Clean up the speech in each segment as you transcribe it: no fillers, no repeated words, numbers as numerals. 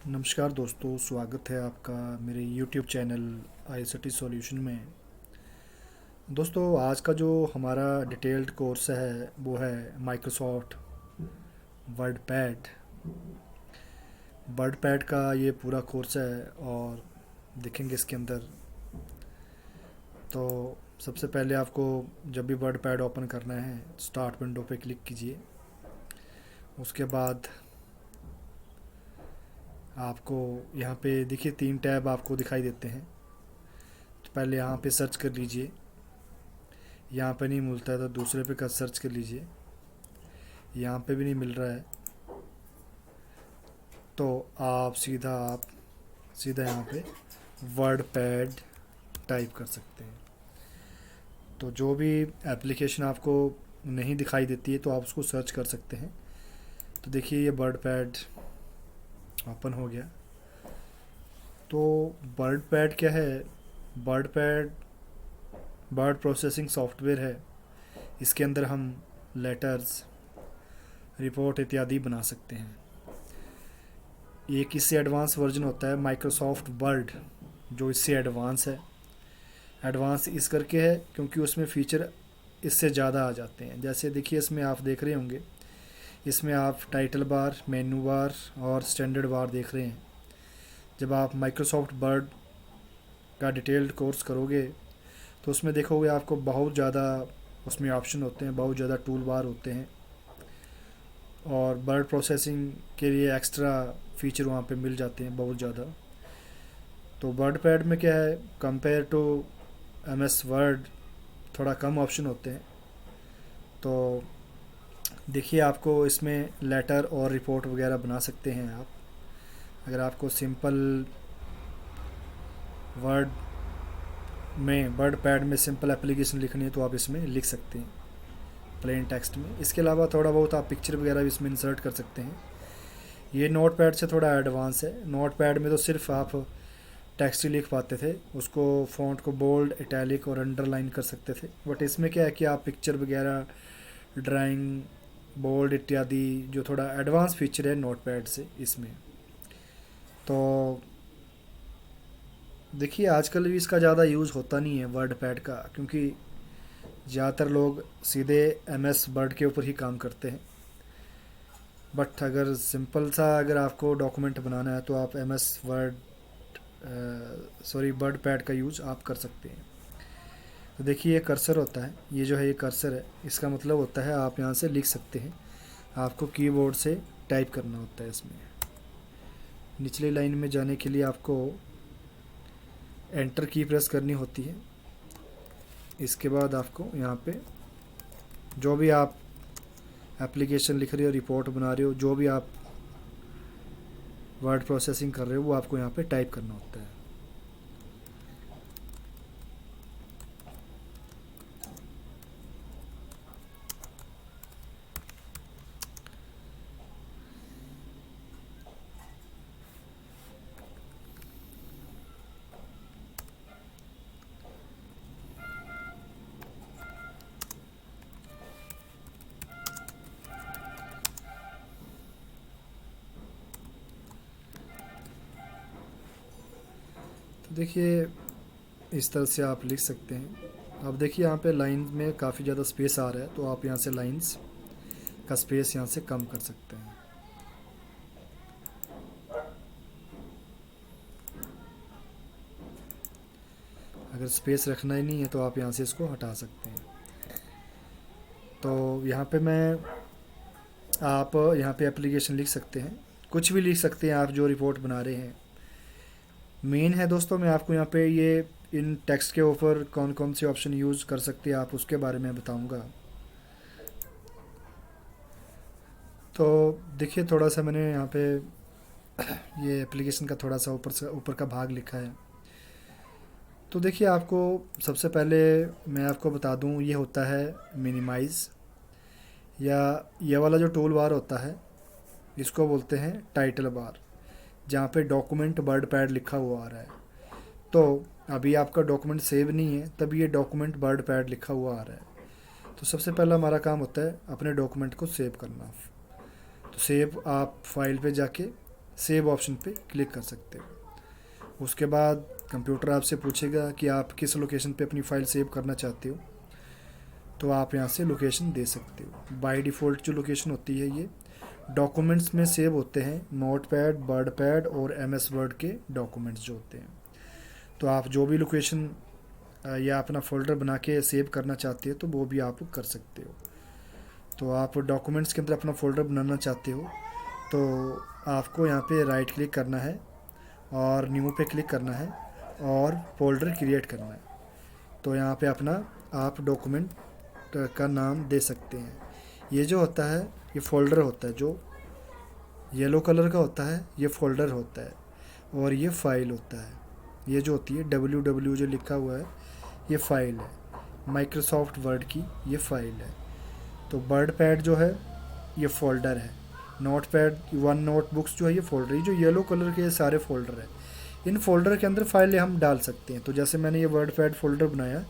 नमस्कार दोस्तों, स्वागत है आपका मेरे YouTube चैनल ICT सॉल्यूशन में। दोस्तों, आज का जो हमारा डिटेल्ड कोर्स है वो है Microsoft word pad. Word pad का ये पूरा कोर्स है और देखेंगे इसके अंदर। तो सबसे पहले आपको जब भी वर्ड पैड ओपन करना है स्टार्ट विंडो पे क्लिक कीजिए। उसके बाद आपको यहाँ पे देखिए 3 टैब आपको दिखाई देते हैं। तो पहले यहाँ पे सर्च कर लीजिए। यहाँ पे नहीं मिलता है तो दूसरे पे का सर्च कर लीजिए। यहाँ पे भी नहीं मिल रहा है तो आप सीधा यहाँ पे वर्ड पैड टाइप कर सकते हैं। तो जो भी एप्लीकेशन आपको नहीं दिखाई देती है तो आप उसको सर्च कर सकते हैं। तो देखिए ये वर्ड पैड ओपन हो गया। तो वर्ड पैड क्या है? Word pad word processing software है। इसके अंदर हम लेटर्स, रिपोर्ट इत्यादि बना सकते हैं। एक इससे एडवांस वर्जन होता है माइक्रोसॉफ्ट वर्ड, जो इससे एडवांस है। एडवांस इस करके है क्योंकि उसमें फ़ीचर इससे ज़्यादा आ जाते हैं। जैसे देखिए इसमें आप देख रहे होंगे, इसमें आप टाइटल बार, मेनू बार और स्टैंडर्ड बार देख रहे हैं। जब आप माइक्रोसॉफ्ट वर्ड का डिटेल्ड कोर्स करोगे तो उसमें देखोगे आपको बहुत ज़्यादा उसमें ऑप्शन होते हैं, बहुत ज़्यादा टूल बार होते हैं और वर्ड प्रोसेसिंग के लिए एक्स्ट्रा फीचर वहाँ पे मिल जाते हैं बहुत ज़्यादा। तो वर्ड पैड में क्या है, कंपेयर टू MS वर्ड थोड़ा कम ऑप्शन होते हैं। तो देखिए आपको इसमें लेटर और रिपोर्ट वगैरह बना सकते हैं आप। अगर आपको सिंपल वर्ड में, वर्ड पैड में सिंपल एप्लीकेशन लिखनी है तो आप इसमें लिख सकते हैं प्लेन टेक्स्ट में। इसके अलावा थोड़ा बहुत आप पिक्चर वगैरह भी इसमें इंसर्ट कर सकते हैं। ये नोट पैड से थोड़ा एडवांस है। नोट पैड में तो सिर्फ आप टेक्स्ट ही लिख पाते थे, उसको फ़ॉन्ट को बोल्ड, इटैलिक और अंडरलाइन कर सकते थे। बट इसमें क्या है कि आप पिक्चर वगैरह, ड्राइंग, बोल्ड इत्यादि जो थोड़ा एडवांस फीचर है नोट पैड से इसमें। तो देखिए आजकल भी इसका ज़्यादा यूज़ होता नहीं है वर्ड पैड का, क्योंकि ज़्यादातर लोग सीधे MS वर्ड के ऊपर ही काम करते हैं। बट अगर सिंपल सा अगर आपको डॉक्यूमेंट बनाना है तो आप वर्ड पैड का यूज़ आप कर सकते हैं। तो देखिए ये कर्सर होता है, ये जो है ये कर्सर है, इसका मतलब होता है आप यहाँ से लिख सकते हैं। आपको कीबोर्ड से टाइप करना होता है इसमें। निचली लाइन में जाने के लिए आपको एंटर की प्रेस करनी होती है। इसके बाद आपको यहाँ पे जो भी आप एप्लीकेशन लिख रहे हो, रिपोर्ट बना रहे हो, जो भी आप वर्ड प्रोसेसिंग कर रहे हो वो आपको यहाँ पे टाइप करना होता है। तो देखिए इस तरह से आप लिख सकते हैं। अब देखिए यहाँ पे लाइन में काफ़ी ज़्यादा स्पेस आ रहा है तो आप यहाँ से लाइंस का स्पेस यहाँ से कम कर सकते हैं। अगर स्पेस रखना ही नहीं है तो आप यहाँ से इसको हटा सकते हैं। तो यहाँ पे आप यहाँ पे एप्लीकेशन लिख सकते हैं, कुछ भी लिख सकते हैं आप जो रिपोर्ट बना रहे हैं। मेन है दोस्तों, मैं आपको यहाँ पे ये इन टेक्स्ट के ऊपर कौन कौन से ऑप्शन यूज़ कर सकते हैं आप उसके बारे में बताऊँगा। तो देखिए थोड़ा सा मैंने यहाँ पे ये एप्लीकेशन का थोड़ा सा ऊपर से ऊपर का भाग लिखा है। तो देखिए आपको सबसे पहले मैं आपको बता दूँ, ये होता है मिनिमाइज़, या ये वाला जो टूल बार होता है इसको बोलते हैं टाइटल बार, जहाँ पे डॉक्यूमेंट वर्ड पैड लिखा हुआ आ रहा है। तो अभी आपका डॉक्यूमेंट सेव नहीं है तभी ये डॉक्यूमेंट वर्ड पैड लिखा हुआ आ रहा है। तो सबसे पहला हमारा काम होता है अपने डॉक्यूमेंट को सेव करना। तो सेव आप फाइल पे जाके सेव ऑप्शन पे क्लिक कर सकते हो। उसके बाद कंप्यूटर आपसे पूछेगा कि आप किस लोकेशन पे अपनी फ़ाइल सेव करना चाहते हो, तो आप यहाँ से लोकेशन दे सकते हो। बाय डिफ़ॉल्ट जो लोकेशन होती है ये डॉक्यूमेंट्स में सेव होते हैं, नोटपैड, वर्डपैड और एमएस वर्ड के डॉक्यूमेंट्स जो होते हैं। तो आप जो भी लोकेशन या अपना फ़ोल्डर बना के सेव करना चाहते हो तो वो भी आप कर सकते हो। तो आप डॉक्यूमेंट्स के अंदर अपना फ़ोल्डर बनाना चाहते हो तो आपको यहाँ पे राइट क्लिक करना है और न्यू पे क्लिक करना है और फ़ोल्डर क्रिएट करना है। तो यहाँ पे अपना आप डॉक्यूमेंट का नाम दे सकते हैं। ये जो होता है ये फ़ोल्डर होता है, जो येलो कलर का होता है ये फ़ोल्डर होता है और ये फ़ाइल होता है। ये जो होती है www जो लिखा हुआ है ये फ़ाइल है, माइक्रोसॉफ्ट वर्ड की ये फ़ाइल है। तो वर्डपैड जो है ये फ़ोल्डर है, नोटपैड, वन नोटबुक्स जो है ये फ़ोल्डर है। जो येलो कलर के सारे फ़ोल्डर है, इन फ़ोल्डर के अंदर फाइलें हम डाल सकते हैं। तो जैसे मैंने ये वर्डपैड फ़ोल्डर बनाया,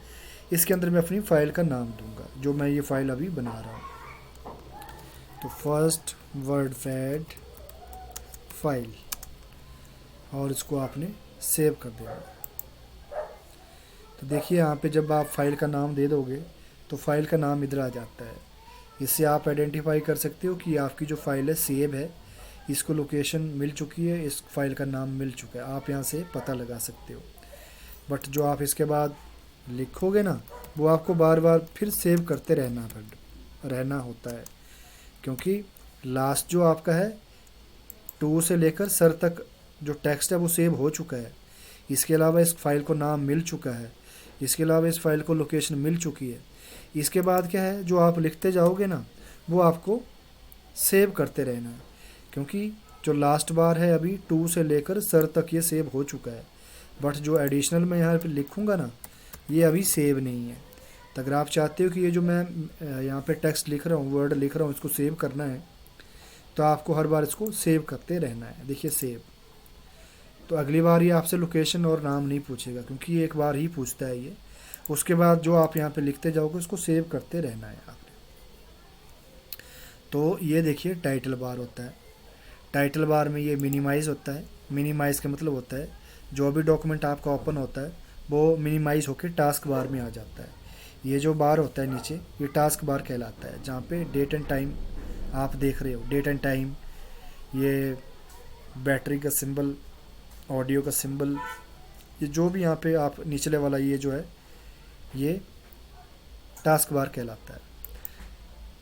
इसके अंदर मैं अपनी फ़ाइल का नाम दूंगा, जो मैं ये फ़ाइल अभी बना रहा हूँ। तो फर्स्ट वर्डपैड फाइल, और इसको आपने सेव कर देना। तो देखिए यहाँ पे जब आप फाइल का नाम दे दोगे तो फाइल का नाम इधर आ जाता है। इससे आप आइडेंटिफाई कर सकते हो कि आपकी जो फाइल है सेव है, इसको लोकेशन मिल चुकी है, इस फाइल का नाम मिल चुका है, आप यहाँ से पता लगा सकते हो। बट जो आप इसके बाद लिखोगे ना वो आपको बार बार फिर सेव करते रहना होता है, क्योंकि लास्ट जो आपका है 2 से लेकर सर तक जो टेक्स्ट है वो सेव हो चुका है। इसके अलावा इस फाइल को नाम मिल चुका है, इसके अलावा इस फाइल को लोकेशन मिल चुकी है। इसके बाद क्या है, जो आप लिखते जाओगे ना वो आपको सेव करते रहना है, क्योंकि जो लास्ट बार है अभी 2 से लेकर सर तक ये सेव हो चुका है। बट जो एडिशनल मैं यहाँ पे लिखूँगा ना ये अभी सेव नहीं है। तो अगर आप चाहते हो कि ये जो मैं यहाँ पे टेक्स्ट लिख रहा हूँ, वर्ड लिख रहा हूँ, इसको सेव करना है तो आपको हर बार इसको सेव करते रहना है। देखिए सेव, तो अगली बार ये आपसे लोकेशन और नाम नहीं पूछेगा, क्योंकि ये एक बार ही पूछता है ये। उसके बाद जो आप यहाँ पे लिखते जाओगे उसको सेव करते रहना है आपने। तो ये देखिए टाइटल बार होता है, टाइटल बार में ये मिनिमाइज़ होता है। मिनिमाइज़ का मतलब होता है जो भी डॉक्यूमेंट आपका ओपन होता है वो मिनिमाइज़ होकर टास्क बार में आ जाता है। ये जो बार होता है नीचे ये टास्क बार कहलाता है, जहाँ पे डेट एंड टाइम आप देख रहे हो, डेट एंड टाइम, ये बैटरी का सिंबल, ऑडियो का सिंबल, ये जो भी यहाँ पे आप निचले वाला ये जो है ये टास्क बार कहलाता है।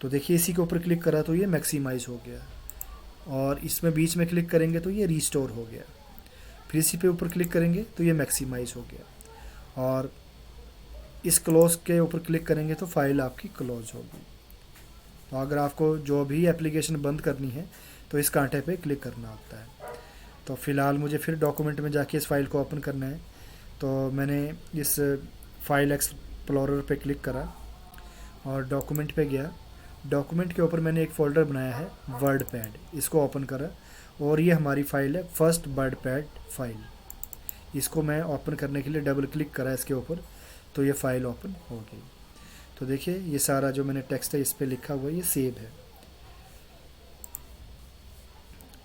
तो देखिए इसी के ऊपर क्लिक करा तो ये मैक्सिमाइज़ हो गया, और इसमें बीच में क्लिक करेंगे तो ये रिस्टोर हो गया। फिर इसी पे ऊपर क्लिक करेंगे तो ये मैक्सिमाइज़ हो गया, और इस क्लोज के ऊपर क्लिक करेंगे तो फाइल आपकी क्लोज होगी। तो अगर आपको जो भी एप्लीकेशन बंद करनी है तो इस कांटे पे क्लिक करना होता है। तो फ़िलहाल मुझे फिर डॉक्यूमेंट में जाके इस फाइल को ओपन करना है, तो मैंने इस फाइल एक्सप्लोरर पे क्लिक करा और डॉक्यूमेंट पे गया। डॉक्यूमेंट के ऊपर मैंने एक फ़ोल्डर बनाया है वर्डपैड, इसको ओपन करा और ये हमारी फ़ाइल है फर्स्ट वर्डपैड फाइल। इसको मैं ओपन करने के लिए डबल क्लिक करा इसके ऊपर, तो ये फ़ाइल ओपन हो गई। तो देखिए ये सारा जो मैंने टेक्स्ट है इस पर लिखा हुआ है ये सेव है।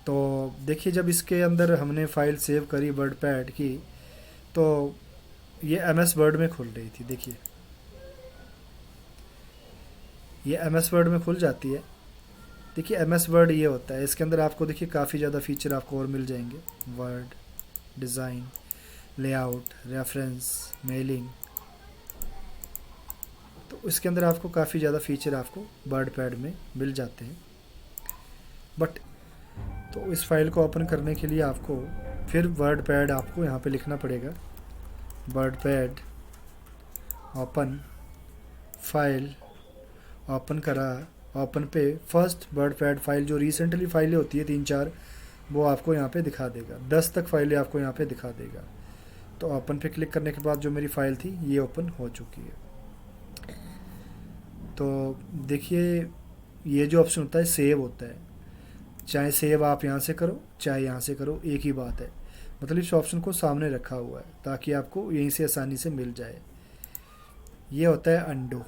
तो देखिए जब इसके अंदर हमने फ़ाइल सेव करी वर्डपैड की तो ये एमएस वर्ड में खुल रही थी। देखिए ये एमएस वर्ड में खुल जाती है। देखिए एमएस वर्ड ये होता है, इसके अंदर आपको देखिए काफ़ी ज़्यादा फीचर आपको और मिल जाएंगे, word, design, layout, reference, mailing. तो इसके अंदर आपको काफ़ी ज़्यादा फीचर आपको वर्डपैड में मिल जाते हैं। बट तो इस फाइल को ओपन करने के लिए आपको फिर वर्डपैड आपको यहाँ पे लिखना पड़ेगा, वर्डपैड ओपन फाइल, ओपन करा, ओपन पे फर्स्ट वर्डपैड फाइल, जो रिसेंटली फाइलें होती है 3-4 वो आपको यहाँ पे दिखा देगा, 10 तक फाइलें आपको यहाँ पे दिखा देगा। तो ओपन पे क्लिक करने के बाद जो मेरी फ़ाइल थी ये ओपन हो चुकी है। तो देखिए ये जो ऑप्शन होता है सेव होता है, चाहे सेव आप यहाँ से करो चाहे यहाँ से करो एक ही बात है, मतलब इस ऑप्शन को सामने रखा हुआ है ताकि आपको यहीं से आसानी से मिल जाए। ये होता है अंडू,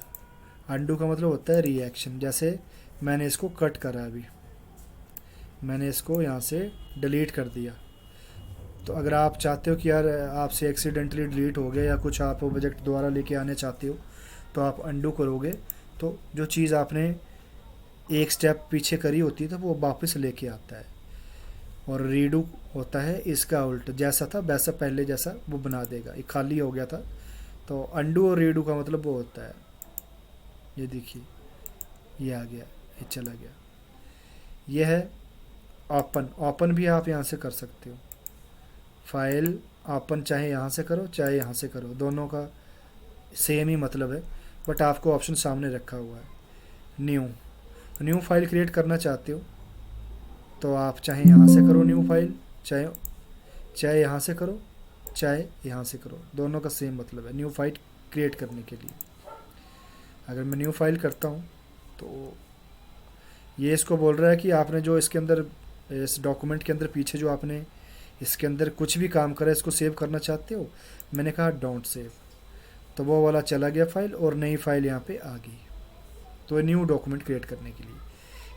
अंडू का मतलब होता है रिएक्शन। जैसे मैंने इसको कट करा, अभी मैंने इसको यहाँ से डिलीट कर दिया। तो अगर आप चाहते हो कि यार आपसे एक्सीडेंटली डिलीट हो गया या कुछ आप प्रोजेक्ट दोबारा लेके आने चाहते हो, तो आप अंडू करोगे तो जो चीज़ आपने एक स्टेप पीछे करी होती है तो वो वापस लेके आता है। और रीडू होता है इसका उल्ट, जैसा था वैसा पहले जैसा वो बना देगा। ये खाली हो गया था, तो अंडू और रीडू का मतलब वो होता है, ये देखिए ये आ गया, ये चला गया। ये है ओपन। ओपन भी आप यहाँ से कर सकते हो, फाइल ओपन चाहे यहाँ से करो चाहे यहाँ से करो, दोनों का सेम ही मतलब है, बट आपको ऑप्शन सामने रखा हुआ है। न्यू, न्यू फाइल क्रिएट करना चाहते हो तो आप चाहे यहाँ से करो न्यू फाइल, चाहे चाहे यहाँ से करो चाहे यहाँ से करो, दोनों का सेम मतलब है न्यू फाइल क्रिएट करने के लिए। अगर मैं न्यू फाइल करता हूँ तो ये इसको बोल रहा है कि आपने जो इसके अंदर, इस डॉक्यूमेंट के अंदर पीछे जो आपने इसके अंदर कुछ भी काम करा इसको सेव करना चाहते हो। मैंने कहा डोंट सेव, तो वो वाला चला गया फाइल और नई फाइल यहाँ पे आ गई। तो न्यू डॉक्यूमेंट क्रिएट करने के लिए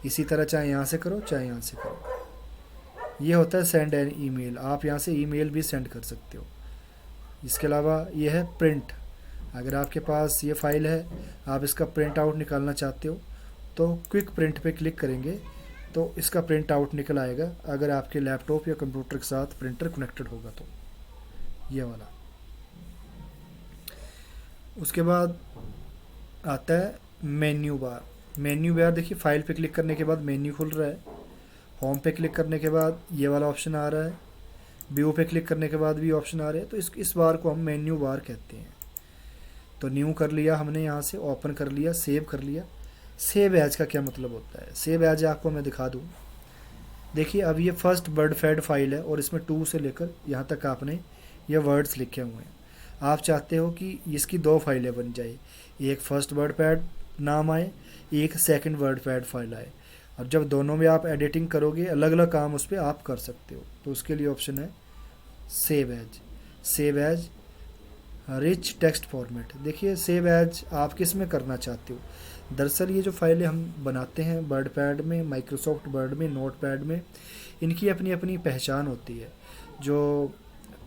इसी तरह चाहे यहाँ से करो चाहे यहाँ से करो। ये होता है सेंड एन ईमेल, आप यहाँ से ईमेल भी सेंड कर सकते हो। इसके अलावा ये है प्रिंट। अगर आपके पास ये फाइल है, आप इसका प्रिंट आउट निकालना चाहते हो तो क्विक प्रिंट पे क्लिक करेंगे तो इसका प्रिंट आउट निकल आएगा, अगर आपके लैपटॉप या कंप्यूटर के साथ प्रिंटर कनेक्टेड होगा तो, ये वाला। उसके बाद आता है मेन्यू बार। मेन्यू बार देखिए, फाइल पे क्लिक करने के बाद मेन्यू खुल रहा है, होम पे क्लिक करने के बाद ये वाला ऑप्शन आ रहा है, व्यू पे क्लिक करने के बाद भी ऑप्शन आ रहे हैं, तो इस बार को हम मेन्यू बार कहते हैं। तो न्यू कर लिया हमने, यहाँ से ओपन कर लिया, सेव कर लिया। सेव एज का क्या मतलब होता है? सेव एज आपको मैं दिखा दूँ। देखिए अब ये फर्स्ट वर्ड फैड फाइल है और इसमें 2 से लेकर यहाँ तक आपने ये वर्ड्स लिखे हुए हैं। आप चाहते हो कि इसकी 2 फाइलें बन जाए, एक फर्स्ट वर्ड पैड नाम आए, एक सेकंड वर्ड पैड फाइल आए। अब जब दोनों में आप एडिटिंग करोगे, अलग अलग काम उस पर आप कर सकते हो, तो उसके लिए ऑप्शन है save as. Save as rich text format. देखिए सेव एज आप किस में करना चाहते हो। दरअसल ये जो फाइलें हम बनाते हैं वर्ड पैड में, माइक्रोसॉफ्ट वर्ड में, नोट पैड में, इनकी अपनी अपनी पहचान होती है। जो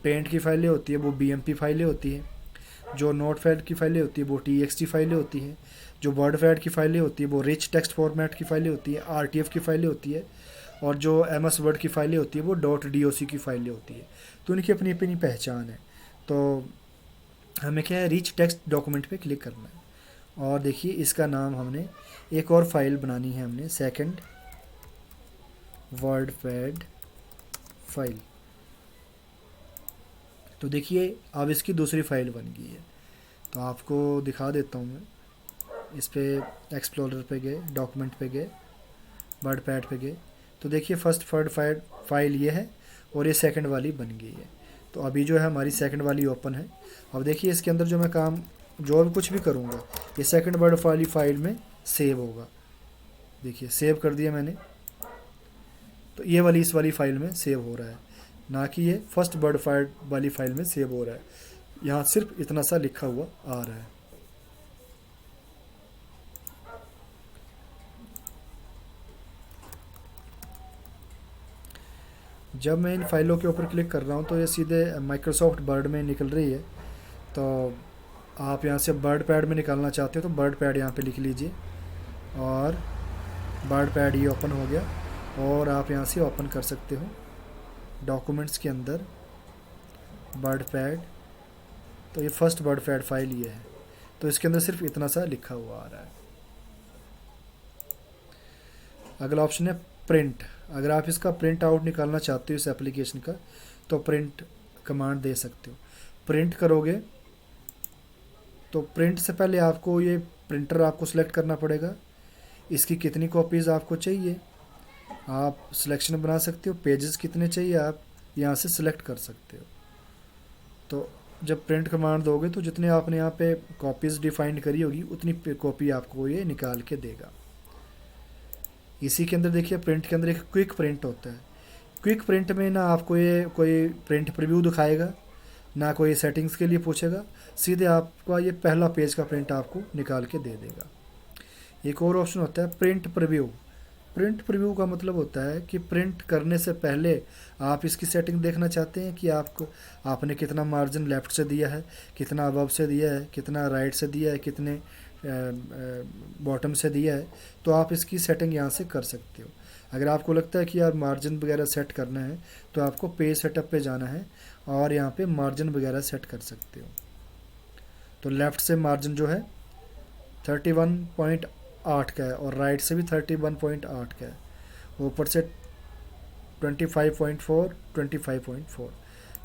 पेंट की फाइलें होती है वो बीएमपी फाइलें होती हैं, जो नोट पैड की फाइलें होती है वो टीएक्सटी फाइलें होती हैं, जो वर्ड पैड की फाइलें होती है वो रिच टेक्स्ट फॉर्मेट की फाइलें होती है, आरटीएफ की फाइलें होती है, और जो एमएस वर्ड की फाइलें होती है वो .doc की फाइलें होती है। तो इनकी अपनी अपनी पहचान है। तो हमें क्या है, रिच टेक्स्ट डॉक्यूमेंट पे क्लिक करना है, और देखिए इसका नाम हमने एक और फाइल बनानी है, हमने सेकंड वर्ड पैड फाइल। तो देखिए अब इसकी दूसरी फाइल बन गई है। तो आपको दिखा देता हूँ मैं। इस पे एक्सप्लोरर पे गए, डॉक्यूमेंट पे गए, वर्ड पैड पे गए, तो देखिए फर्स्ट वर्ड फाइल ये है और ये सेकंड वाली बन गई है। तो अभी जो है हमारी सेकंड वाली ओपन है। अब देखिए इसके अंदर जो मैं काम, जो भी कुछ भी करूँगा, ये सेकंड वर्ड वाली फाइल में सेव होगा। देखिए सेव कर दिया मैंने, तो ये वाली इस वाली फाइल में सेव हो रहा है, ना कि ये फर्स्ट वर्ड फाइल वाली फाइल में सेव हो रहा है। यहाँ सिर्फ इतना सा लिखा हुआ आ रहा है। जब मैं इन फाइलों के ऊपर क्लिक कर रहा हूँ तो ये सीधे माइक्रोसॉफ्ट वर्ड में निकल रही है। तो आप यहाँ से वर्ड पैड में निकालना चाहते हो तो वर्ड पैड यहाँ पे लिख लीजिए, और वर्ड पैड ये ओपन हो गया। और आप यहाँ से ओपन कर सकते हो डॉक्यूमेंट्स के अंदर वर्ड पैड। तो ये फर्स्ट वर्ड पैड फाइल ये है, तो इसके अंदर सिर्फ इतना सा लिखा हुआ आ रहा है। अगला ऑप्शन है प्रिंट। अगर आप इसका प्रिंट आउट निकालना चाहते हो इस एप्लीकेशन का, तो प्रिंट कमांड दे सकते हो। प्रिंट करोगे तो प्रिंट से पहले आपको ये प्रिंटर आपको सेलेक्ट करना पड़ेगा, इसकी कितनी कॉपीज़ आपको चाहिए आप सिलेक्शन बना सकते हो, पेजेस कितने चाहिए आप यहाँ से सिलेक्ट कर सकते हो। तो जब प्रिंट कमांड दोगे तो जितने आपने यहाँ पे कॉपीज़ डिफाइन करी होगी उतनी कॉपी आपको ये निकाल के देगा। इसी के अंदर देखिए प्रिंट के अंदर एक क्विक प्रिंट होता है। क्विक प्रिंट में ना आपको ये कोई प्रिंट प्रीव्यू दिखाएगा, ना कोई सेटिंग्स के लिए पूछेगा, सीधे आपका ये पहला पेज का प्रिंट आपको निकाल के दे देगा। एक और ऑप्शन होता है प्रिंट प्रीव्यू। प्रिंट प्रीव्यू का मतलब होता है कि प्रिंट करने से पहले आप इसकी सेटिंग देखना चाहते हैं कि आपने कितना मार्जिन लेफ़्ट से दिया है, कितना अबव से दिया है, कितना राइट से दिया है, कितने बॉटम से दिया है। तो आप इसकी सेटिंग यहाँ से कर सकते हो। अगर आपको लगता है कि यार मार्जिन वगैरह सेट करना है तो आपको पेज सेटअप पे जाना है और यहाँ पे मार्जिन वगैरह सेट कर सकते हो। तो लेफ़्ट से मार्जिन जो है 31.8 का है और राइट से भी 31.8 का है, ऊपर से 25.4, 25.4।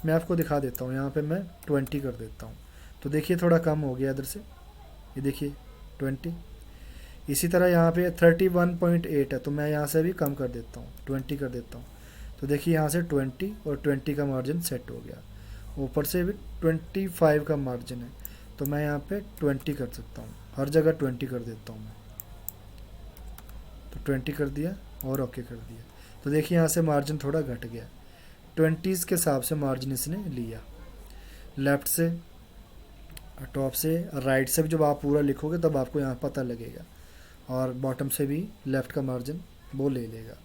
मैं आपको दिखा देता हूँ, यहाँ पे मैं 20 कर देता हूँ। तो देखिए थोड़ा कम हो गया इधर से, ये देखिए 20। इसी तरह यहाँ पे 31.8 है तो मैं यहाँ से भी कम कर देता हूँ, 20 कर देता हूँ। तो देखिए यहाँ से 20 और 20 का मार्जिन सेट हो गया। ऊपर से भी 25 का मार्जिन है तो मैं यहाँ पे 20 कर सकता हूँ, हर जगह 20 कर देता हूँ मैं। तो 20 कर दिया और ओके कर दिया। तो देखिए यहाँ से मार्जिन थोड़ा घट गया, 20s के हिसाब से मार्जिन इसने लिया। लेफ़्ट से, टॉप से, राइट से भी जब आप पूरा लिखोगे तब आपको यहाँ पता लगेगा, और बॉटम से भी लेफ़्ट का मार्जिन वो ले लेगा।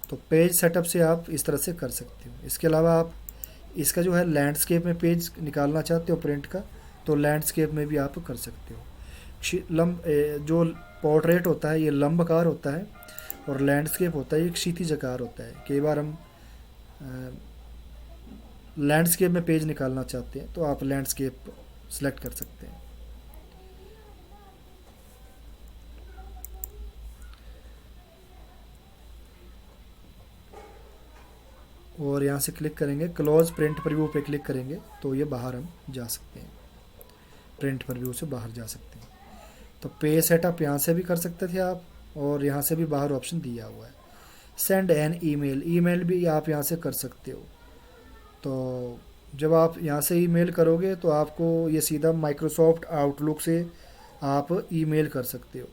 तो पेज सेटअप से आप इस तरह से कर सकते हो। इसके अलावा आप इसका जो है लैंडस्केप में पेज निकालना चाहते हो प्रिंट का, तो लैंडस्केप में भी आप कर सकते हो। जो पोर्ट्रेट होता है ये लंबकार होता है और लैंडस्केप होता है ये क्षितिज आकार होता है। कई बार हम लैंडस्केप में पेज निकालना चाहते हैं तो आप लैंडस्केप सेलेक्ट कर सकते हैं। और यहाँ से क्लिक करेंगे, क्लोज प्रिंट प्रीव्यू पे क्लिक करेंगे तो ये बाहर हम जा सकते हैं, प्रिंट प्रीव्यू से बाहर जा सकते हैं। तो पेज सेटअप यहाँ से भी कर सकते थे आप, और यहाँ से भी बाहर ऑप्शन दिया हुआ है। सेंड एन ईमेल, ईमेल भी आप यहाँ से कर सकते हो। तो जब आप यहाँ से ईमेल करोगे तो आपको ये सीधा माइक्रोसॉफ्ट आउटलुक से आप ईमेल कर सकते हो,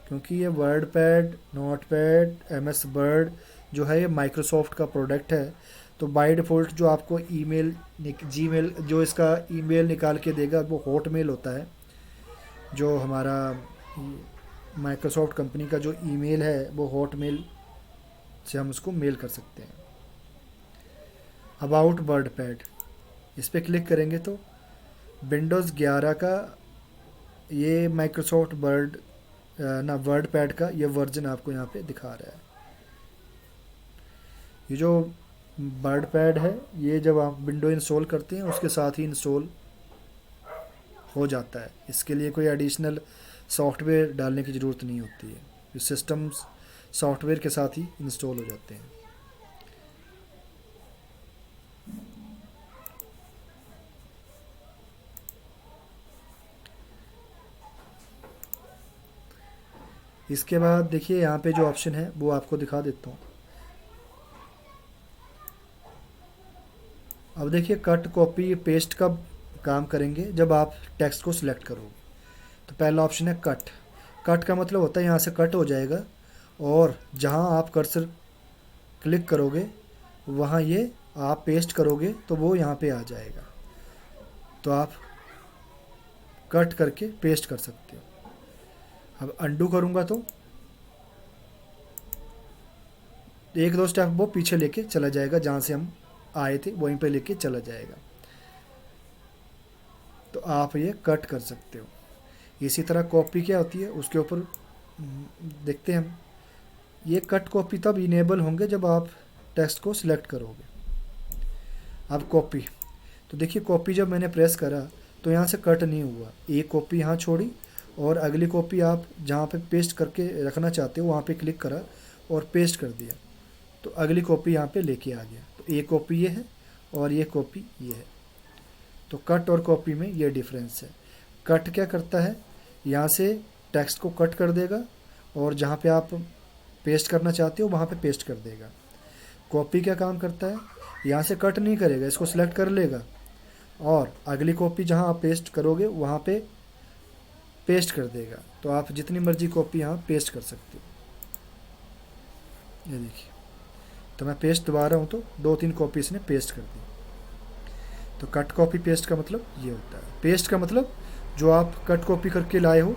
क्योंकि ये word pad, note pad, MS word जो है ये माइक्रोसॉफ्ट का प्रोडक्ट है। तो बाय डिफ़ॉल्ट जो आपको ईमेल, जीमेल जो इसका ईमेल निकाल के देगा वो हॉटमेल होता है। जो हमारा माइक्रोसॉफ्ट कंपनी का जो ईमेल है वो हॉटमेल से हम उसको मेल कर सकते हैं। अबाउट वर्ड पैड, इस पर क्लिक करेंगे तो विंडोज़ 11 का ये माइक्रोसॉफ्ट वर्ड पैड का ये वर्जन आपको यहाँ पे दिखा रहा है। ये जो वर्ड पैड है ये जब आप विंडो इंस्टॉल करते हैं उसके साथ ही इंस्टॉल हो जाता है। इसके लिए कोई एडिशनल सॉफ्टवेयर डालने की ज़रूरत नहीं होती है, ये सिस्टम सॉफ्टवेयर के साथ ही इंस्टॉल हो जाते हैं। इसके बाद देखिए यहाँ पे जो ऑप्शन है वो आपको दिखा देता हूँ। अब देखिए कट, कॉपी, पेस्ट कब काम करेंगे, जब आप टेक्स्ट को सिलेक्ट करोगे। तो पहला ऑप्शन है कट। कट का मतलब होता है यहाँ से कट हो जाएगा और जहाँ आप कर्सर क्लिक करोगे वहाँ ये आप पेस्ट करोगे तो वो यहाँ पे आ जाएगा। तो आप कट करके पेस्ट कर सकते हो। अब अंडू करूँगा तो एक दो स्टेप वो पीछे लेके चला जाएगा, जहाँ से हम आए थे वहीं पे लेके चला जाएगा। तो आप ये कट कर सकते हो। इसी तरह कॉपी क्या होती है उसके ऊपर देखते हैं हम। ये कट कॉपी तब इनेबल होंगे जब आप टेक्स्ट को सिलेक्ट करोगे। अब कॉपी, तो देखिए कॉपी जब मैंने प्रेस करा तो यहाँ से कट नहीं हुआ, एक कॉपी यहाँ छोड़ी और अगली कॉपी आप जहाँ पे पेस्ट करके रखना चाहते हो वहाँ पे क्लिक करा और पेस्ट कर दिया तो अगली कॉपी यहाँ पे लेके आ गया। तो एक कॉपी ये है और ये कॉपी ये है। तो कट और कॉपी में ये डिफरेंस है। कट क्या करता है, यहाँ से टेक्स्ट को कट कर देगा और जहाँ पे आप पेस्ट करना चाहते हो वहाँ पे पेस्ट कर देगा। कॉपी क्या काम करता है, यहाँ से कट नहीं करेगा, इसको सिलेक्ट कर लेगा और अगली कॉपी जहाँ आप पेस्ट करोगे वहाँ पे पेस्ट कर देगा। तो आप जितनी मर्जी कॉपी यहाँ पेस्ट कर सकते हो। ये देखिए, तो मैं पेस्ट दबा रहा हूँ तो 2-3 कॉपी इसने पेस्ट कर दी। तो कट कॉपी पेस्ट का मतलब ये होता है। पेस्ट का मतलब जो आप कट कॉपी करके लाए हो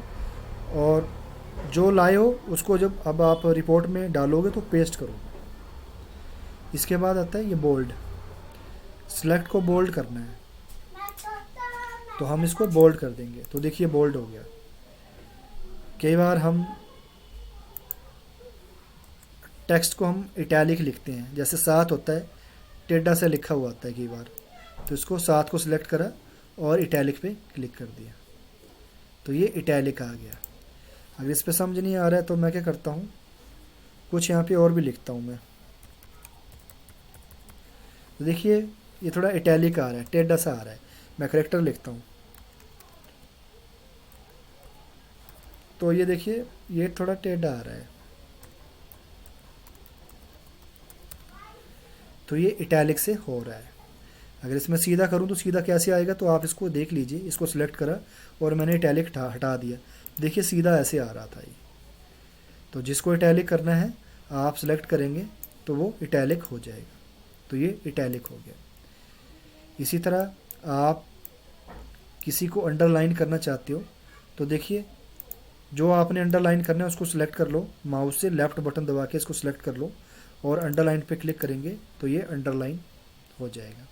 और जो लाए हो उसको जब अब आप रिपोर्ट में डालोगे तो पेस्ट करो। इसके बाद आता है ये बोल्ड, सिलेक्ट को बोल्ड करना है, तो हम इसको बोल्ड कर देंगे, तो देखिए बोल्ड हो गया। कई बार हम टेक्स्ट को हम इटैलिक लिखते हैं, जैसे 7 होता है टेढ़ा से लिखा हुआ आता है कई बार, तो इसको 7 को सिलेक्ट करा और इटैलिक पे क्लिक कर दिया, तो ये इटैलिक आ गया। अगर इस पे समझ नहीं आ रहा है तो मैं क्या करता हूँ, कुछ यहाँ पे और भी लिखता हूँ मैं। तो देखिए ये थोड़ा इटैलिक आ रहा है, टेढ़ा सा आ रहा है, मैं करेक्टर लिखता हूँ, तो ये देखिए ये थोड़ा टेढ़ा आ रहा है, तो ये इटैलिक से हो रहा है। अगर इसमें सीधा करूँ तो सीधा कैसे आएगा, तो आप इसको देख लीजिए, इसको सिलेक्ट करा और मैंने इटैलिक हटा दिया, देखिए सीधा ऐसे आ रहा था ये। तो जिसको इटैलिक करना है आप सिलेक्ट करेंगे तो वो इटैलिक हो जाएगा, तो ये इटैलिक हो गया। इसी तरह आप किसी को अंडरलाइन करना चाहते हो, तो देखिए जो आपने अंडरलाइन करना है उसको सिलेक्ट कर लो, माउस से लेफ़्ट बटन दबा के इसको सिलेक्ट कर लो और अंडरलाइन पे क्लिक करेंगे तो ये अंडरलाइन हो जाएगा।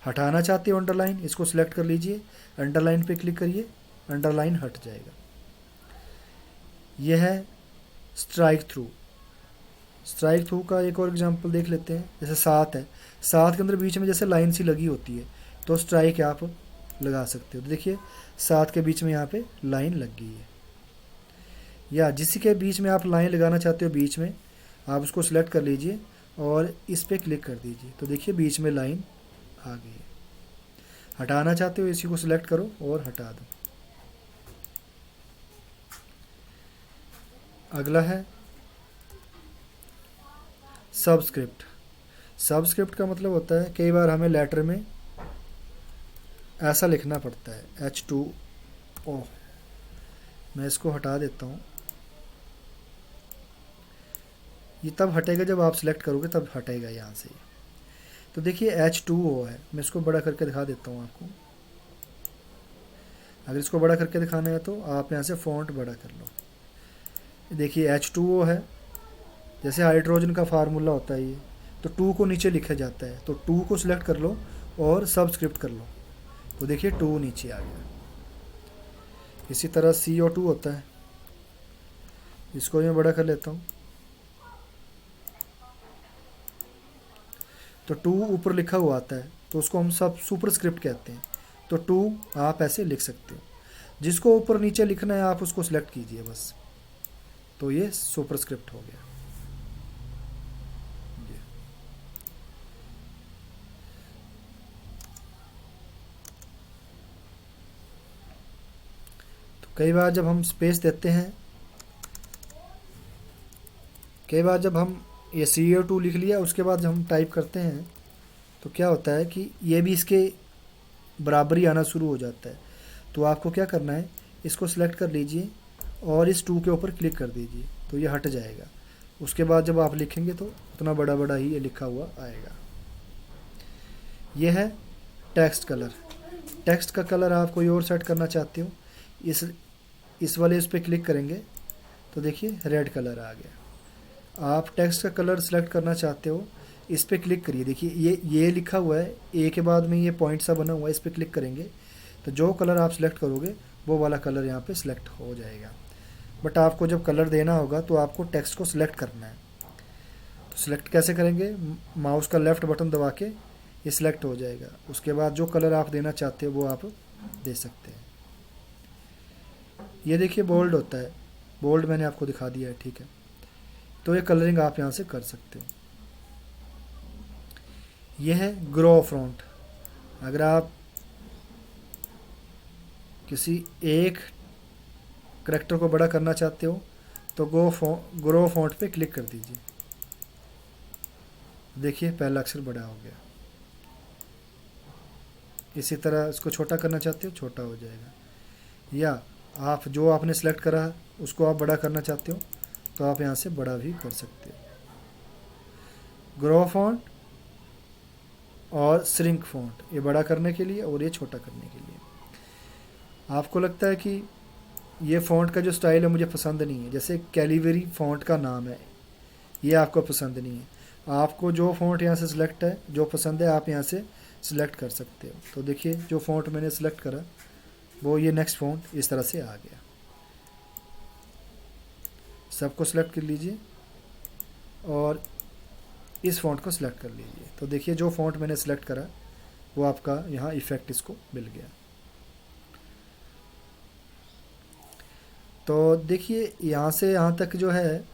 हटाना चाहते हो अंडरलाइन, इसको सिलेक्ट कर लीजिए, अंडरलाइन पे क्लिक करिए, अंडरलाइन हट जाएगा। यह है स्ट्राइक थ्रू। स्ट्राइक थ्रू का एक और एग्जांपल देख लेते हैं, जैसे 7 है, 7 के अंदर बीच में जैसे लाइन सी लगी होती है तो स्ट्राइक आप लगा सकते हो, तो देखिए 7 के बीच में यहाँ पे लाइन लग गई है। या जिसी के बीच में आप लाइन लगाना चाहते हो बीच में, आप उसको सिलेक्ट कर लीजिए और इस पर क्लिक कर दीजिए, तो देखिए बीच में लाइन आ गई है। हटाना चाहते हो इसी को सिलेक्ट करो और हटा दो। अगला है सबस्क्रिप्ट। सबस्क्रिप्ट का मतलब होता है कई बार हमें लेटर में ऐसा लिखना पड़ता है H2O, मैं इसको हटा देता हूँ, ये तब हटेगा जब आप सिलेक्ट करोगे तब हटेगा यहाँ से। तो देखिए H2O है, मैं इसको बड़ा करके दिखा देता हूँ आपको। अगर इसको बड़ा करके दिखाना है तो आप यहाँ से फ़ॉन्ट बड़ा कर लो, देखिए H2O है, जैसे हाइड्रोजन का फार्मूला होता है ये, तो 2 को नीचे लिखा जाता है, तो 2 को सिलेक्ट कर लो और सबस्क्रिप्ट कर लो, तो देखिए 2 नीचे आ गया। इसी तरह CO2 होता है, इसको मैं बड़ा कर लेता हूँ, तो 2 ऊपर लिखा हुआ आता है तो उसको हम सब सुपरस्क्रिप्ट कहते हैं, तो 2 आप ऐसे लिख सकते हो। जिसको ऊपर नीचे लिखना है आप उसको सिलेक्ट कीजिए बस, तो ये सुपरस्क्रिप्ट हो गया। तो कई बार जब हम स्पेस देते हैं, कई बार जब हम ये CO2 लिख लिया उसके बाद जब हम टाइप करते हैं तो क्या होता है कि ये भी इसके बराबरी आना शुरू हो जाता है, तो आपको क्या करना है, इसको सिलेक्ट कर लीजिए और इस 2 के ऊपर क्लिक कर दीजिए, तो ये हट जाएगा। उसके बाद जब आप लिखेंगे तो उतना बड़ा बड़ा ही ये लिखा हुआ आएगा। यह है टेक्स्ट कलर। टेक्स्ट का कलर आप कोई और सेट करना चाहते हो, इस वाले उस पर क्लिक करेंगे तो देखिए रेड कलर आ गया। आप टेक्स्ट का कलर सेलेक्ट करना चाहते हो, इस पर क्लिक करिए, देखिए ये लिखा हुआ है, ए के बाद में ये पॉइंट सा बना हुआ है, इस पर क्लिक करेंगे तो जो कलर आप सिलेक्ट करोगे वो वाला कलर यहाँ पे सिलेक्ट हो जाएगा। बट आपको जब कलर देना होगा तो आपको टेक्स्ट को सिलेक्ट करना है, तो सिलेक्ट कैसे करेंगे, माउस का लेफ़्ट बटन दबा के ये सिलेक्ट हो जाएगा। उसके बाद जो कलर आप देना चाहते हो वो आप दे सकते हैं। ये देखिए बोल्ड होता है, बोल्ड मैंने आपको दिखा दिया है, ठीक है, तो ये कलरिंग आप यहाँ से कर सकते हो। यह है ग्रो फॉन्ट। अगर आप किसी एक करैक्टर को बड़ा करना चाहते हो तो ग्रो फॉन्ट पे क्लिक कर दीजिए, देखिए पहला अक्षर बड़ा हो गया। इसी तरह इसको छोटा करना चाहते हो, छोटा हो जाएगा। या आप जो आपने सेलेक्ट करा है उसको आप बड़ा करना चाहते हो तो आप यहाँ से बड़ा भी कर सकते हो। ग्रो फॉन्ट और श्रिंक फॉन्ट, ये बड़ा करने के लिए और ये छोटा करने के लिए। आपको लगता है कि ये फ़ॉन्ट का जो स्टाइल है मुझे पसंद नहीं है, जैसे कैलिबरी फ़ॉन्ट का नाम है, ये आपको पसंद नहीं है। आपको जो फ़ॉन्ट यहाँ से सिलेक्ट है, जो पसंद है, आप यहाँ से सिलेक्ट कर सकते हो। तो देखिए जो फ़ॉन्ट मैंने सिलेक्ट करा वो ये नेक्स्ट फ़ॉन्ट इस तरह से आ गया। सबको सिलेक्ट कर लीजिए और इस फ़ॉन्ट को सिलेक्ट कर लीजिए। तो देखिए जो फ़ॉन्ट मैंने सिलेक्ट करा वो आपका यहाँ इफ़ेक्ट इसको मिल गया। तो देखिए यहाँ से यहाँ तक जो है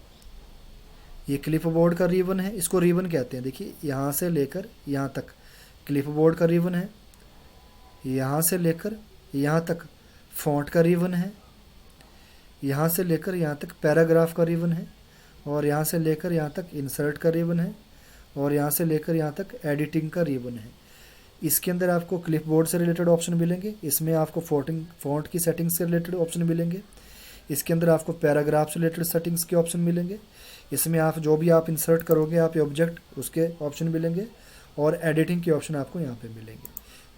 ये क्लिप बोर्ड का रिबन है, इसको रिबन कहते हैं। देखिए यहाँ से लेकर यहाँ तक क्लिप बोर्ड का रिबन है, यहाँ से लेकर यहाँ तक फ़ॉन्ट का रिबन है, यहाँ से लेकर यहाँ तक पैराग्राफ का रिबन है, और यहाँ से लेकर यहाँ तक इंसर्ट का रिबन है, और यहाँ से लेकर यहाँ तक एडिटिंग का रिबन है। इसके अंदर आपको क्लिप बोर्ड से रिलेटेड ऑप्शन मिलेंगे, इसमें आपको फ़ॉन्ट की सेटिंग्स से रिलेटेड ऑप्शन मिलेंगे, इसके अंदर आपको पैराग्राफ से रिलेटेड सेटिंग्स के ऑप्शन मिलेंगे, इसमें आप जो भी आप इंसर्ट करोगे आप ये ऑब्जेक्ट उसके ऑप्शन मिलेंगे, और एडिटिंग के ऑप्शन आपको यहाँ पे मिलेंगे।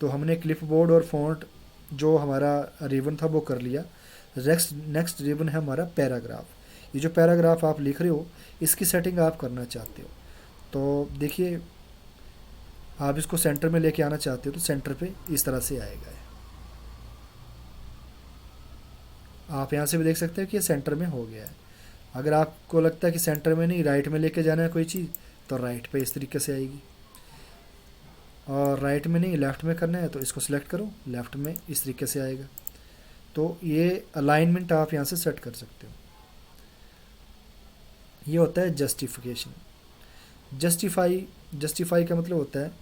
तो हमने क्लिप बोर्ड और फ़ॉन्ट जो हमारा रिबन था वो कर लिया। नेक्स्ट रिबन है हमारा पैराग्राफ। ये जो पैराग्राफ आप लिख रहे हो इसकी सेटिंग आप करना चाहते हो, तो देखिए आप इसको सेंटर में लेके आना चाहते हो तो सेंटर पे इस तरह से आएगा। आप यहाँ से भी देख सकते हो कि ये सेंटर में हो गया है। अगर आपको लगता है कि सेंटर में नहीं, राइट में लेके जाना है कोई चीज़, तो राइट पे इस तरीके से आएगी, और राइट में नहीं लेफ़्ट में करना है तो इसको सिलेक्ट करो, लेफ़्ट में इस तरीके से आएगा। तो ये अलाइनमेंट आप यहाँ से सेट कर सकते हो। ये होता है जस्टिफिकेशन। जस्टिफाई का मतलब होता है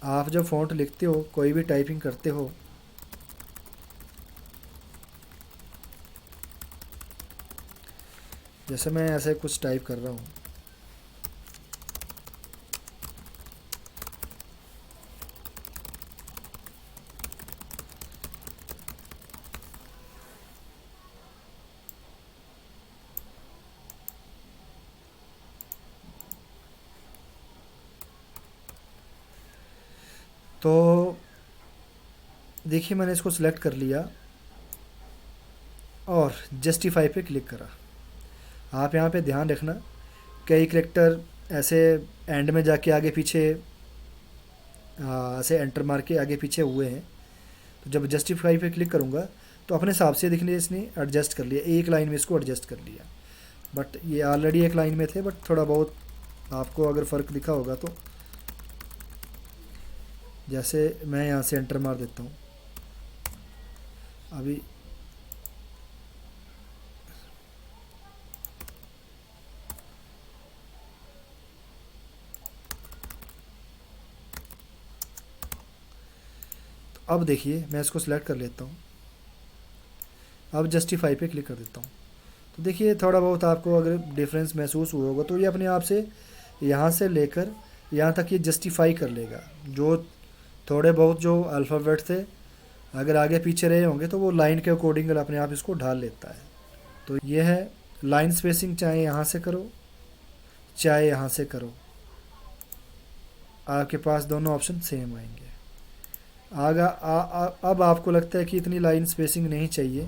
आप जब फ़ॉन्ट लिखते हो, कोई भी टाइपिंग करते हो, जैसे मैं ऐसे कुछ टाइप कर रहा हूँ, तो देखिए मैंने इसको सिलेक्ट कर लिया और जस्टिफाई पे क्लिक करा। आप यहाँ पे ध्यान रखना, कई करेक्टर ऐसे एंड में जाके आगे पीछे ऐसे एंटर मार के आगे पीछे हुए हैं। तो जब जस्टिफाई पे क्लिक करूँगा तो अपने हिसाब से देखने इसने एडजस्ट कर लिया, एक लाइन में इसको एडजस्ट कर लिया। बट ये ऑलरेडी एक लाइन में थे, बट थोड़ा बहुत आपको अगर फ़र्क दिखा होगा तो जैसे मैं यहाँ से एंटर मार देता हूँ अभी, तो अब देखिए मैं इसको सिलेक्ट कर लेता हूँ, अब जस्टिफाई पे क्लिक कर देता हूँ। तो देखिए थोड़ा बहुत आपको अगर डिफरेंस महसूस हुआ होगा तो ये अपने आप से यहाँ से लेकर यहाँ तक ये जस्टिफाई कर लेगा। जो थोड़े बहुत जो अल्फ़ाबेट थे अगर आगे पीछे रहे होंगे तो वो लाइन के अकॉर्डिंग अपने आप इसको ढाल लेता है। तो ये है लाइन स्पेसिंग, चाहे यहाँ से करो चाहे यहाँ से करो, आपके पास दोनों ऑप्शन सेम आएंगे। अब आपको लगता है कि इतनी लाइन स्पेसिंग नहीं चाहिए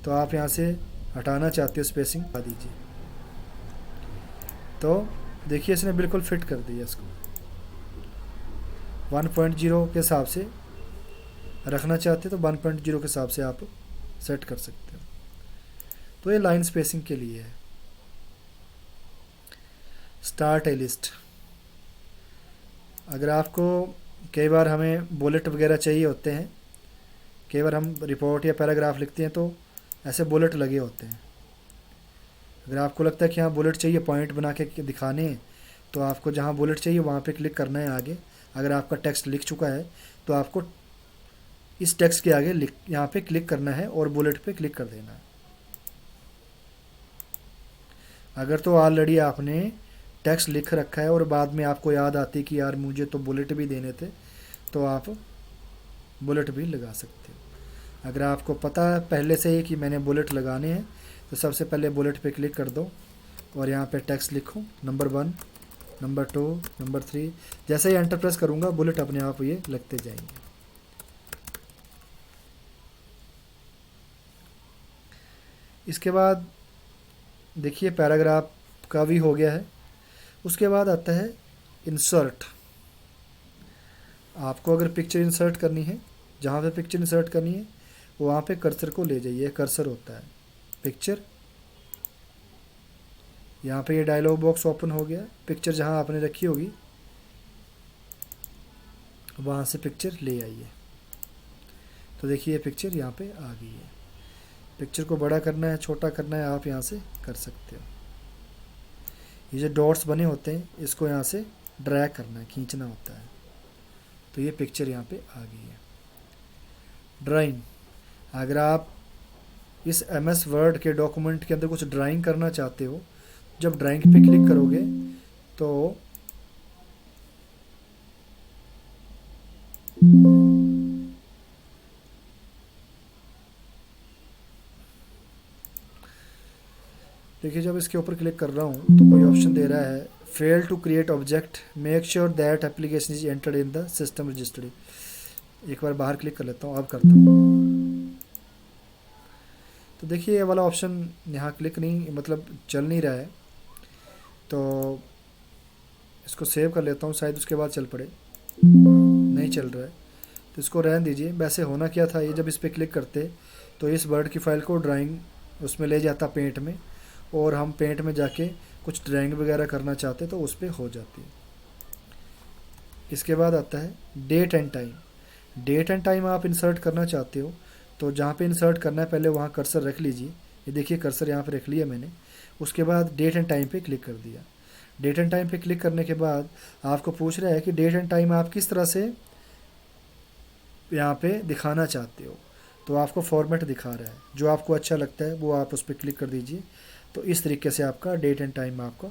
तो आप यहाँ से हटाना चाहते हो स्पेसिंग, हटा दीजिए। तो देखिए इसने बिल्कुल फिट कर दिया इसको। 1.0 के हिसाब से रखना चाहते हो तो 1.0 के हिसाब से आप सेट कर सकते हो। तो ये लाइन स्पेसिंग के लिए है। स्टार्ट ए लिस्ट, अगर आपको कई बार हमें बुलेट वगैरह चाहिए होते हैं, कई बार हम रिपोर्ट या पैराग्राफ लिखते हैं तो ऐसे बुलेट लगे होते हैं। अगर आपको लगता है कि हाँ बुलेट चाहिए, पॉइंट बना के दिखाने हैं, तो आपको जहाँ बुलेट चाहिए वहाँ पे क्लिक करना है आगे। अगर आपका टेक्स्ट लिख चुका है तो आपको इस टेक्स्ट के आगे यहाँ पे क्लिक करना है और बुलेट पे क्लिक कर देना है। अगर तो ऑलरेडी आपने टेक्स्ट लिख रखा है और बाद में आपको याद आती कि यार मुझे तो बुलेट भी देने थे, तो आप बुलेट भी लगा सकते हो। अगर आपको पता है पहले से ही कि मैंने बुलेट लगाने हैं तो सबसे पहले बुलेट पे क्लिक कर दो और यहाँ पे टेक्स्ट लिखो, नंबर 1, नंबर 2, नंबर 3। जैसे ही एंटर प्रेस करूँगा बुलेट अपने आप ये लगते जाएंगे। इसके बाद देखिए पैराग्राफ का भी हो गया है। उसके बाद आता है इंसर्ट। आपको अगर पिक्चर इंसर्ट करनी है, जहाँ पे पिक्चर इंसर्ट करनी है वहाँ पे कर्सर को ले जाइए, कर्सर होता है पिक्चर। यहाँ पे ये डायलॉग बॉक्स ओपन हो गया, पिक्चर जहाँ आपने रखी होगी वहाँ से पिक्चर ले आइए। तो देखिए ये पिक्चर यहाँ पे आ गई है। पिक्चर को बड़ा करना है, छोटा करना है, आप यहाँ से कर सकते हो। ये जो डॉट्स बने होते हैं इसको यहाँ से ड्रैग करना है, खींचना होता है। तो ये पिक्चर यहाँ पे आ गई है। ड्राइंग, अगर आप इस MS वर्ड के डॉक्यूमेंट के अंदर कुछ ड्राइंग करना चाहते हो, जब ड्राइंग पे क्लिक करोगे तो देखिए जब इसके ऊपर क्लिक कर रहा हूँ तो कोई ऑप्शन दे रहा है fail to create object, make sure that application is entered in the system registry. एक बार बाहर क्लिक कर लेता हूँ, अब करता हूँ। तो देखिए ये वाला ऑप्शन यहाँ क्लिक नहीं, मतलब चल नहीं रहा है। तो इसको सेव कर लेता हूँ, शायद उसके बाद चल पड़े। नहीं चल रहा है तो इसको रहने दीजिए। वैसे होना क्या था, ये जब इस पर क्लिक करते तो इस वर्ड की फ़ाइल को ड्राइंग उसमें ले जाता पेंट में, और हम पेंट में जाके कुछ ड्राइंग वगैरह करना चाहते तो उस पर हो जाती है। इसके बाद आता है date and time. Date and time आप इंसर्ट करना चाहते हो तो जहाँ पे इंसर्ट करना है पहले वहाँ कर्सर रख लीजिए। ये देखिए कर्सर यहाँ पे रख लिया मैंने। उसके बाद डेट एंड टाइम पे क्लिक कर दिया। डेट एंड टाइम पे क्लिक करने के बाद आपको पूछ रहा है कि डेट एंड टाइम आप किस तरह से यहाँ पे दिखाना चाहते हो। तो आपको फॉर्मेट दिखा रहा है, जो आपको अच्छा लगता है वो आप उस पर क्लिक कर दीजिए। तो इस तरीके से आपका डेट एंड टाइम आपका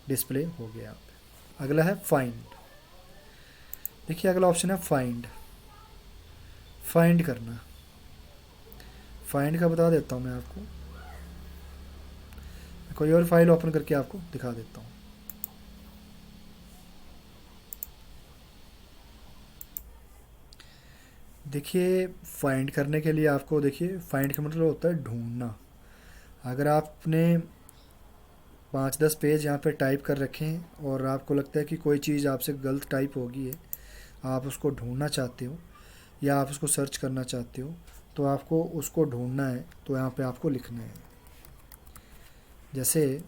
डिस्प्ले हो गया। अगला है फाइंड। देखिए अगला ऑप्शन है फाइंड। फाइंड करना, फाइंड का बता देता हूँ मैं आपको। कोई और फाइल ओपन करके आपको दिखा देता हूँ। देखिए फाइंड करने के लिए आपको, देखिए फाइंड का मतलब होता है ढूंढना। अगर आपने 5-10 पेज यहाँ पे टाइप कर रखे हैं और आपको लगता है कि कोई चीज़ आपसे गलत टाइप होगी है, आप उसको ढूंढना चाहते हो या आप उसको सर्च करना चाहते हो, तो आपको उसको ढूंढना है। तो यहाँ पे आपको लिखना है। जैसे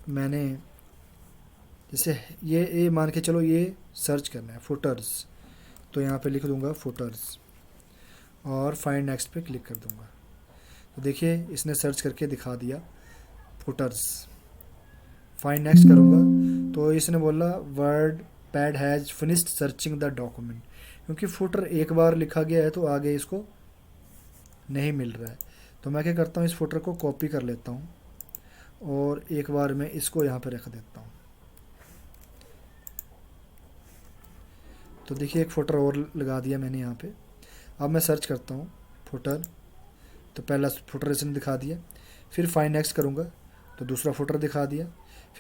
मैंने, जैसे ये मान के चलो ये सर्च करना है फुटर्स, तो यहाँ पे लिख दूँगा फुटर्स और फाइंड नेक्स्ट पे क्लिक कर दूँगा। तो देखिए इसने सर्च करके दिखा दिया फुटर्स। फाइंड नेक्स्ट करूँगा तो इसने बोला word pad has finished searching the document, क्योंकि फुटर एक बार लिखा गया है तो आगे इसको नहीं मिल रहा है। तो मैं क्या करता हूँ, इस फुटर को कॉपी कर लेता हूँ और एक बार मैं इसको यहाँ पे रख देता हूँ। तो देखिए एक फुटर और लगा दिया मैंने यहाँ पे। अब मैं सर्च करता हूँ फुटर, तो पहला फुटर इसने दिखा दिया। फिर फाइंड नेक्स्ट करूँगा तो दूसरा फुटर दिखा दिया।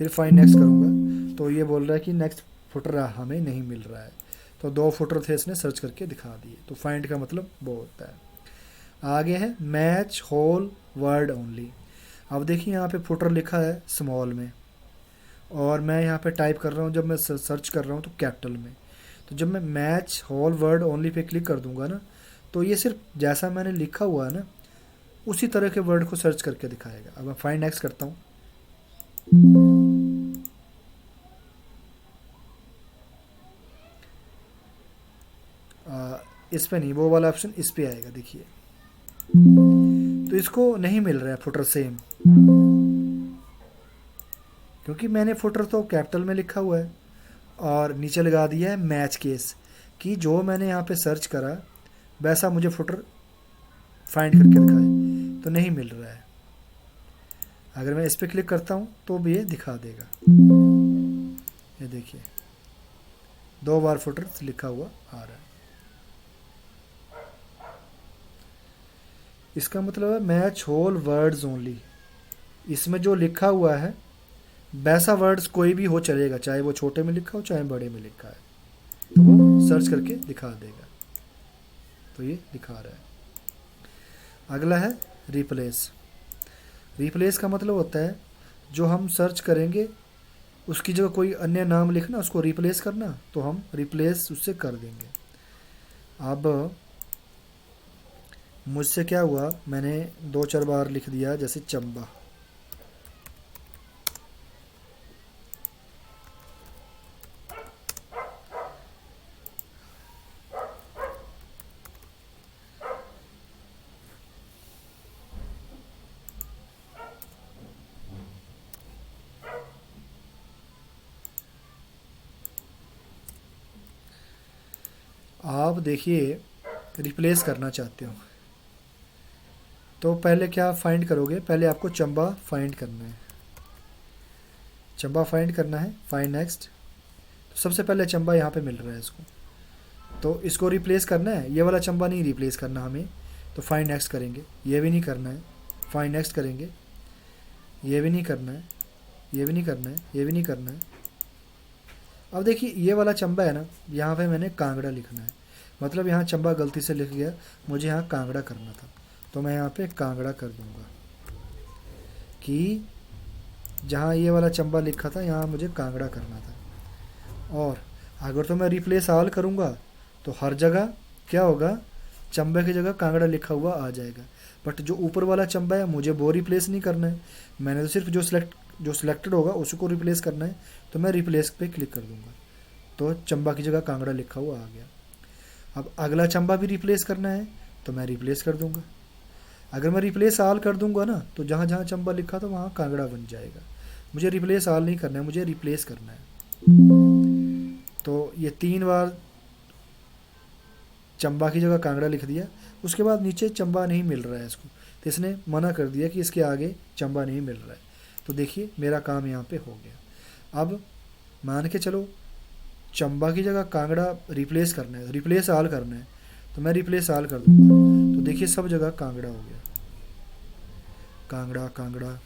फिर फाइंड नेक्स्ट करूँगा तो ये बोल रहा है कि नेक्स्ट फुटर हमें नहीं मिल रहा है। तो 2 फुटर थे इसने सर्च करके दिखा दिए। तो फाइंड का मतलब वो होता है। आगे है मैच होल वर्ड ओनली। अब देखिए यहाँ पे फुटर लिखा है स्मॉल में और मैं यहाँ पे टाइप कर रहा हूँ, जब मैं सर्च कर रहा हूँ तो कैपिटल में। तो जब मैं match whole word only pay click कर दूंगा ना, तो ये सिर्फ जैसा मैंने लिखा हुआ है ना उसी तरह के वर्ड को सर्च करके दिखाएगा। अब मैं फाइंड नेक्स्ट करता हूँ। इस पे नहीं, वो वाला ऑप्शन इस पे आएगा। देखिए तो इसको नहीं मिल रहा है फुटर सेम, क्योंकि मैंने फुटर तो कैपिटल में लिखा हुआ है और नीचे लगा दिया है मैच केस, कि जो मैंने यहाँ पे सर्च करा वैसा मुझे फुटर फाइंड करके दिखाए, तो नहीं मिल रहा है। अगर मैं इस पर क्लिक करता हूँ तो भी ये दिखा देगा। ये देखिए 2 बार फुटर लिखा हुआ आ रहा है। इसका मतलब है मैच होल वर्ड्स ओनली। इसमें जो लिखा हुआ है वैसा वर्ड्स कोई भी हो चलेगा, चाहे वो छोटे में लिखा हो चाहे बड़े में लिखा है, तो वो सर्च करके दिखा देगा। तो ये दिखा रहा है। अगला है रिप्लेस। रिप्लेस का मतलब होता है जो हम सर्च करेंगे उसकी जगह कोई अन्य नाम लिखना, उसको रिप्लेस करना, तो हम रिप्लेस उससे कर देंगे। अब मुझसे क्या हुआ, मैंने दो चार बार लिख दिया जैसे चंबा। आप देखिए रिप्लेस करना चाहते हो तो पहले क्या फाइंड करोगे, पहले आपको चंबा फाइंड करना है। चंबा फाइंड करना है, फाइंड नेक्स्ट। तो सबसे पहले चंबा यहाँ पे मिल रहा है इसको, तो इसको रिप्लेस करना है। ये वाला चंबा नहीं रिप्लेस करना हमें, तो फाइंड नेक्स्ट करेंगे। ये भी नहीं करना है, फाइंड नेक्स्ट करेंगे। ये भी नहीं करना है, ये भी नहीं करना है, ये भी नहीं करना है। अब देखिए ये वाला चंबा है ना, यहाँ पे मैंने कांगड़ा लिखना है, मतलब यहाँ चंबा गलती से लिख गया, मुझे यहाँ कांगड़ा करना था, तो मैं यहाँ पे कांगड़ा कर दूँगा कि जहाँ ये वाला चंबा लिखा था यहाँ मुझे कांगड़ा करना था। और अगर तो मैं रिप्लेस ऑल करूँगा तो हर जगह क्या होगा, चंबे की जगह कांगड़ा लिखा हुआ आ जाएगा। बट जो ऊपर वाला चंबा है मुझे वो रिप्लेस नहीं करना है, मैंने तो सिर्फ जो सिलेक्टेड होगा उसी को रिप्लेस करना है, तो मैं रिप्लेस पे क्लिक कर दूंगा, तो चंबा की जगह कांगड़ा लिखा हुआ आ गया। अब अगला चंबा भी रिप्लेस करना है तो मैं रिप्लेस कर दूंगा। अगर मैं रिप्लेस ऑल कर दूंगा ना तो जहाँ जहाँ चंबा लिखा था वहाँ कांगड़ा बन जाएगा। मुझे रिप्लेस ऑल नहीं करना है, मुझे रिप्लेस करना है। तो ये 3 बार चंबा की जगह कांगड़ा लिख दिया, उसके बाद नीचे चंबा नहीं मिल रहा है इसको, तो इसने मना कर दिया कि इसके आगे चंबा नहीं मिल रहा है। तो देखिए मेरा काम यहाँ पे हो गया। अब मान के चलो चंबा की जगह कांगड़ा रिप्लेस करना है, रिप्लेस ऑल करना है, तो मैं रिप्लेस ऑल कर दूंगा, तो देखिए सब जगह कांगड़ा हो गया। कांगड़ा कांगड़ा,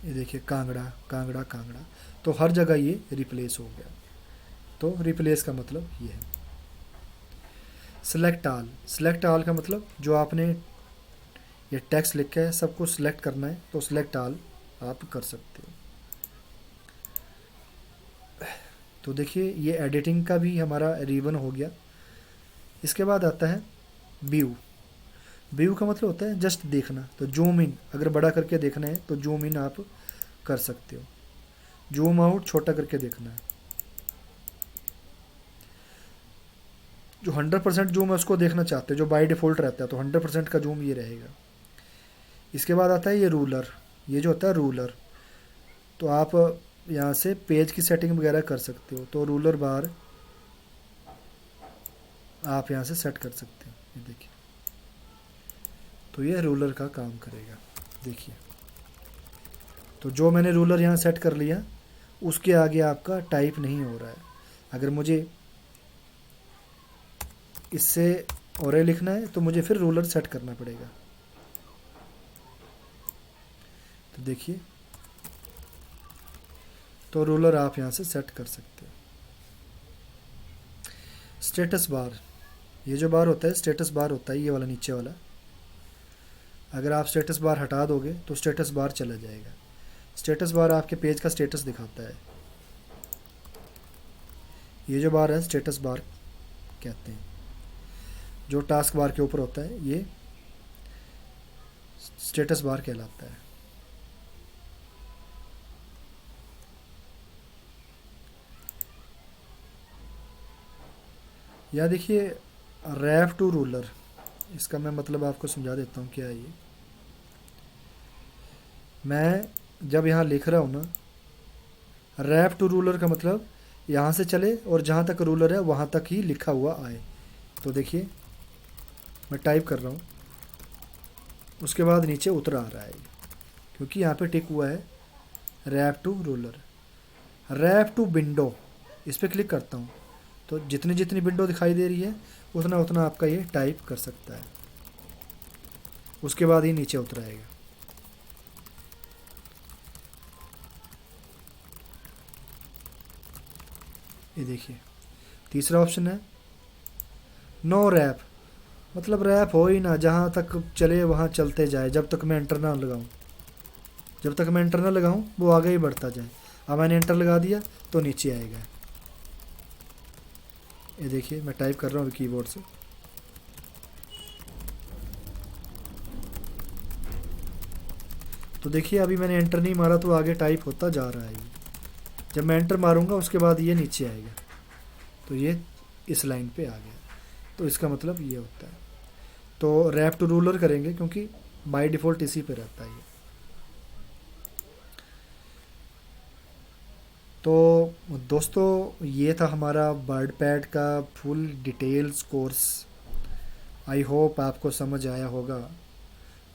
ये देखिए कांगड़ा कांगड़ा कांगड़ा, तो हर जगह ये रिप्लेस हो गया। तो रिप्लेस का मतलब ये है। सेलेक्ट ऑल, सेलेक्ट ऑल का मतलब जो आपने ये टेक्स्ट लिखा है सबको सिलेक्ट करना है, तो सिलेक्ट ऑल आप कर सकते हो। तो देखिए ये एडिटिंग का भी हमारा रिबन हो गया। इसके बाद आता है व्यू। व्यू का मतलब होता है जस्ट देखना, तो जूम इन, अगर बड़ा करके देखना है तो जूम इन आप कर सकते हो, जूम आउट छोटा करके देखना है। जो 100% जूम है उसको देखना चाहते हो, जो बाय डिफ़ॉल्ट रहता है, तो 100% का जूम ये रहेगा। इसके बाद आता है ये रूलर, ये जो होता है रूलर, तो आप यहाँ से पेज की सेटिंग वगैरह कर सकते हो, तो रूलर बार आप यहाँ से सेट कर सकते हो। ये देखिए, तो ये रूलर का काम करेगा। देखिए तो जो मैंने रूलर यहाँ सेट कर लिया उसके आगे आपका टाइप नहीं हो रहा है। अगर मुझे इससे और लिखना है तो मुझे फिर रूलर सेट करना पड़ेगा। तो देखिए, तो रूलर आप यहाँ से सेट कर सकते हो। स्टेटस बार, ये जो बार होता है स्टेटस बार होता है, ये वाला नीचे वाला, अगर आप स्टेटस बार हटा दोगे तो स्टेटस बार चला जाएगा। स्टेटस बार आपके पेज का स्टेटस दिखाता है। ये जो बार है स्टेटस बार कहते हैं, जो टास्क बार के ऊपर होता है ये स्टेटस बार कहलाता है। या देखिए रैप टू रूलर, इसका मैं मतलब आपको समझा देता हूँ क्या है ये। मैं जब यहाँ लिख रहा हूँ ना, रैप टू रूलर का मतलब यहाँ से चले और जहाँ तक रूलर है वहाँ तक ही लिखा हुआ आए। तो देखिए मैं टाइप कर रहा हूँ, उसके बाद नीचे उतर आ रहा है क्योंकि यहाँ पे टिक हुआ है wrap to ruler. Wrap to window, इस पर क्लिक करता हूँ तो जितनी जितनी विंडो दिखाई दे रही है उतना उतना आपका ये टाइप कर सकता है, उसके बाद ही नीचे उतर आएगा। ये देखिए तीसरा ऑप्शन है नो रैप, मतलब रैप हो ही ना, जहाँ तक चले वहाँ चलते जाए, जब तक मैं एंटर ना लगाऊँ। जब तक मैं एंटर ना लगाऊँ वो आगे ही बढ़ता जाए। अब मैंने एंटर लगा दिया तो नीचे आएगा। ये देखिए मैं टाइप कर रहा हूँ कीबोर्ड से। तो देखिए अभी मैंने एंटर नहीं मारा तो आगे टाइप होता जा रहा है ये। जब मैं एंटर मारूंगा उसके बाद ये नीचे आएगा। तो ये इस लाइन पे आ गया। तो इसका मतलब ये होता है। तो रैप टू रूलर करेंगे क्योंकि बाय डिफ़ॉल्ट इसी पे रहता है ये। तो दोस्तों ये था हमारा वर्ड पैड का full details course. I hope आपको समझ आया होगा।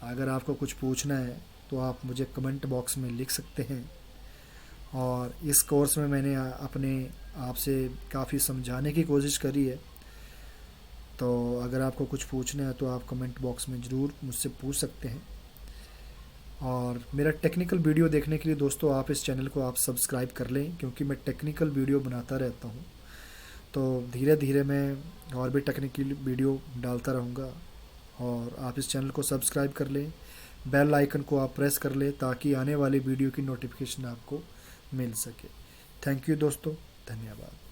अगर आपको कुछ पूछना है तो आप मुझे कमेंट बॉक्स में लिख सकते हैं। और इस कोर्स में मैंने अपने आप से काफ़ी समझाने की कोशिश करी है। तो अगर आपको कुछ पूछना है तो आप कमेंट बॉक्स में ज़रूर मुझसे पूछ सकते हैं। और मेरा टेक्निकल वीडियो देखने के लिए दोस्तों आप इस चैनल को आप सब्सक्राइब कर लें, क्योंकि मैं टेक्निकल वीडियो बनाता रहता हूँ। तो धीरे धीरे मैं और भी टेक्निकल वीडियो डालता रहूँगा। और आप इस चैनल को सब्सक्राइब कर लें, बेल आइकन को आप प्रेस कर लें ताकि आने वाले वीडियो की नोटिफिकेशन आपको मिल सके। थैंक यू दोस्तों, धन्यवाद।